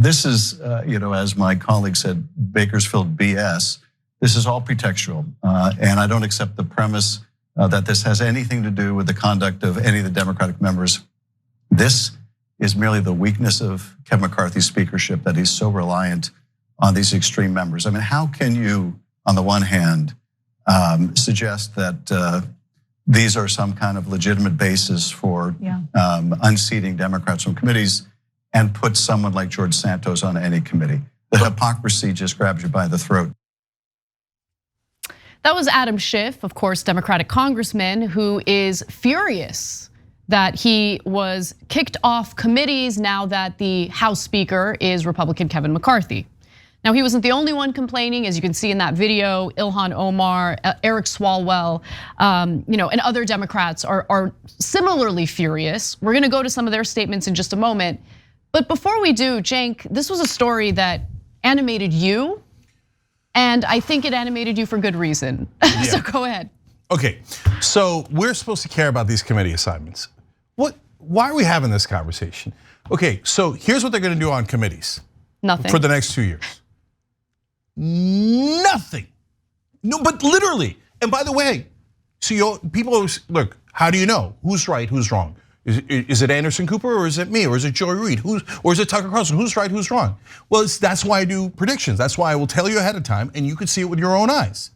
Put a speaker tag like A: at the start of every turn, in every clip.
A: This is, as my colleague said, Bakersfield BS. This is all pretextual, and I don't accept the premise that this has anything to do with the conduct of any of the Democratic members. This is merely the weakness of Kevin McCarthy's speakership, that he's so reliant on these extreme members. I mean, how can you, on the one hand, suggest that these are some kind of legitimate basis for unseating Democrats from committees and put someone like George Santos on any committee? The hypocrisy just grabs you by the throat.
B: That was Adam Schiff, of course, Democratic congressman, who is furious that he was kicked off committees now that the House Speaker is Republican Kevin McCarthy. Now, he wasn't the only one complaining, as you can see in that video. Ilhan Omar, Eric Swalwell, and other Democrats are similarly furious. We're gonna go to some of their statements in just a moment. But before we do, Cenk, this was a story that animated you, and I think it animated you for good reason. Yeah. So go ahead.
C: Okay, so we're supposed to care about these committee assignments. Why are we having this conversation? Okay, so here's what they're gonna do on committees.
B: Nothing.
C: For the next 2 years. Nothing. No, but literally. And by the way, so people always, look, how do you know who's right, who's wrong? Is it Anderson Cooper, or is it me, or is it Joy Reid? Or is it Tucker Carlson? Who's right, who's wrong? Well, that's why I do predictions. That's why I will tell you ahead of time, and you can see it with your own eyes.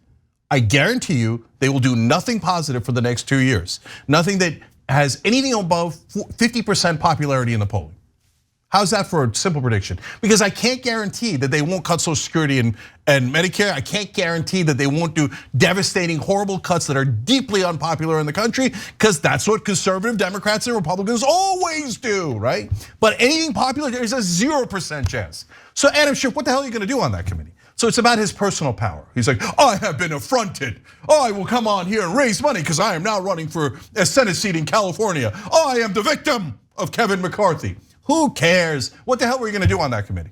C: I guarantee you they will do nothing positive for the next 2 years. Nothing that has anything above 50% popularity in the polling. How's that for a simple prediction? Because I can't guarantee that they won't cut Social Security and Medicare. I can't guarantee that they won't do devastating, horrible cuts that are deeply unpopular in the country, because that's what conservative Democrats and Republicans always do, right? But anything popular, there's a 0% chance. So Adam Schiff, what the hell are you gonna do on that committee? So it's about his personal power. He's like, I have been affronted. I will come on here and raise money because I am now running for a Senate seat in California. I am the victim of Kevin McCarthy. Who cares? What the hell were you gonna do on that committee?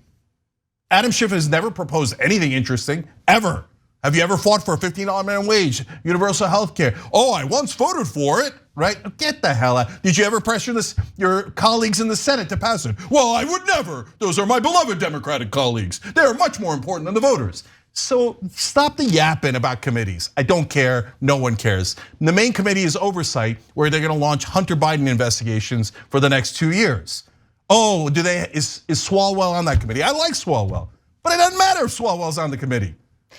C: Adam Schiff has never proposed anything interesting, ever. Have you ever fought for a $15 minimum wage, universal health care? I once voted for it, right? Get the hell out. Did you ever pressure your colleagues in the Senate to pass it? Well, I would never. Those are my beloved Democratic colleagues. They're much more important than the voters. So stop the yapping about committees. I don't care, no one cares. The main committee is oversight, where they're gonna launch Hunter Biden investigations for the next 2 years. Is Swalwell on that committee? I like Swalwell, but it doesn't matter if Swalwell's on the committee.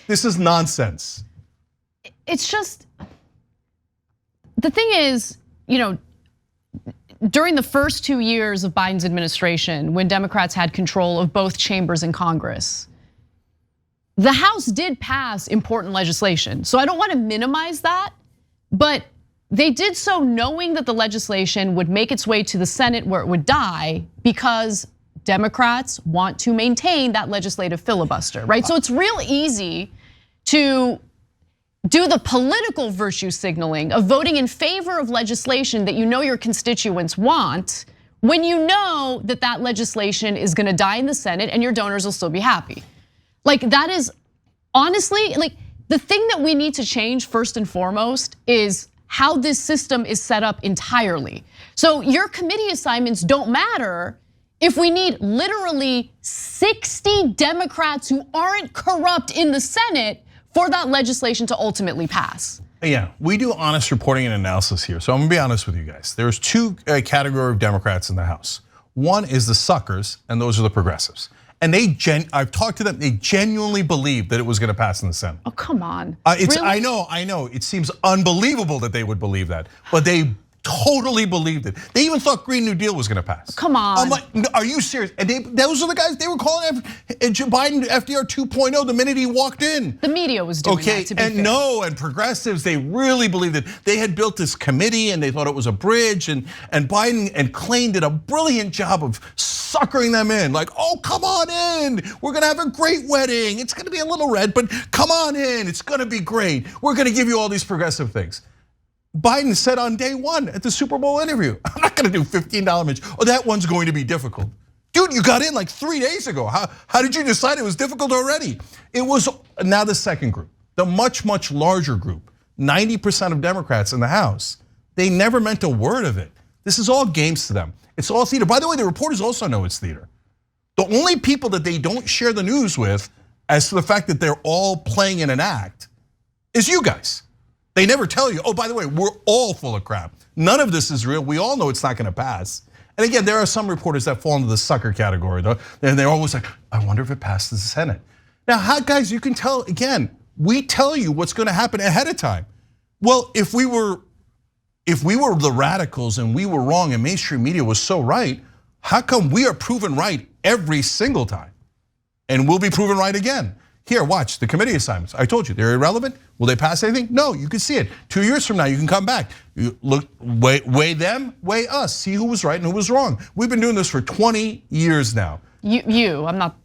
C: This is nonsense.
B: It's just, the thing is, during the first 2 years of Biden's administration, when Democrats had control of both chambers in Congress, the House did pass important legislation. So I don't want to minimize that, but they did so knowing that the legislation would make its way to the Senate where it would die, because Democrats want to maintain that legislative filibuster, right? So it's real easy to do the political virtue signaling of voting in favor of legislation that your constituents want, when you know that that legislation is gonna die in the Senate and your donors will still be happy. Like, that is honestly, the thing that we need to change first and foremost is how this system is set up entirely. So your committee assignments don't matter if we need literally 60 Democrats who aren't corrupt in the Senate for that legislation to ultimately pass.
C: Yeah, we do honest reporting and analysis here. So I'm gonna be honest with you guys. There's two categories of Democrats in the House. One is the suckers, and those are the progressives. And I've talked to them, they genuinely believed that it was gonna pass in the Senate.
B: Oh, come on.
C: Really?
B: I
C: know, it seems unbelievable that they would believe that, but they totally believed it. They even thought Green New Deal was gonna pass.
B: Come on.
C: I'm like, are you serious? And those are the guys, they were calling Biden FDR 2.0 the minute he walked in.
B: The media was doing that, to be fair.
C: And progressives, they really believed it. They had built this committee and they thought it was a bridge, and Biden and Klain did a brilliant job of suckering them in. Like, come on in. We're gonna have a great wedding. It's gonna be a little red, but come on in. It's gonna be great. We're gonna give you all these progressive things. Biden said on day one at the Super Bowl interview, I'm not gonna do $15 minutes. That one's going to be difficult. Dude, you got in like 3 days ago. How did you decide it was difficult already? It was now the second group, the much, much larger group, 90% of Democrats in the House. They never meant a word of it. This is all games to them. It's all theater. By the way, the reporters also know it's theater. The only people that they don't share the news with as to the fact that they're all playing in an act is you guys. They never tell you, oh, by the way, we're all full of crap. None of this is real. We all know it's not gonna pass. And again, there are some reporters that fall into the sucker category though. And they're always like, I wonder if it passes the Senate. Now, how, guys, you can tell, again, we tell you what's gonna happen ahead of time. Well, if we were the radicals and we were wrong and mainstream media was so right, how come we are proven right every single time? And we'll be proven right again. Here, watch the committee assignments. I told you, they're irrelevant. Will they pass anything? No, you can see it. 2 years from now, you can come back. You look, weigh them, weigh us. See who was right and who was wrong. We've been doing this for 20 years now.
B: I'm not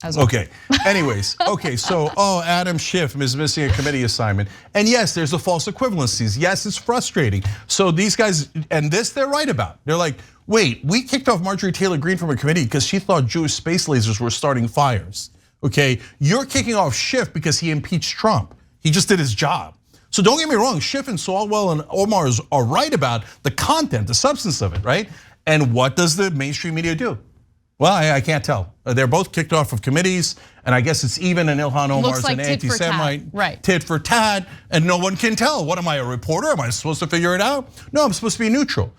B: as well.
C: Okay, anyways, okay, so, Adam Schiff is missing a committee assignment. And yes, there's the false equivalencies. Yes, it's frustrating. So these guys, and this they're right about. They're like, wait, we kicked off Marjorie Taylor Greene from a committee because she thought Jewish space lasers were starting fires. Okay, you're kicking off Schiff because he impeached Trump. He just did his job. So don't get me wrong, Schiff and Swalwell and Omar are right about the content, the substance of it, right? And what does the mainstream media do? Well, I can't tell. They're both kicked off of committees, and I guess it's even an Ilhan Omar's
B: like
C: an anti-Semite,
B: right?
C: Tit for tat, and no one can tell. What am I, a reporter? Am I supposed to figure it out? No, I'm supposed to be neutral.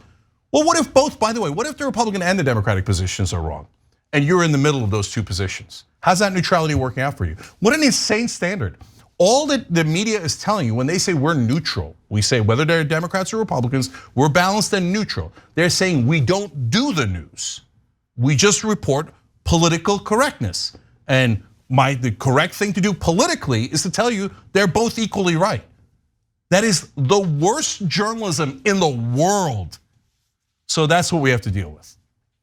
C: Well, what if both, by the way, what if the Republican and the Democratic positions are wrong? And you're in the middle of those two positions. How's that neutrality working out for you? What an insane standard. All that the media is telling you when they say we're neutral, we say whether they're Democrats or Republicans, we're balanced and neutral. They're saying we don't do the news. We just report political correctness. And the correct thing to do politically is to tell you they're both equally right. That is the worst journalism in the world. So that's what we have to deal with.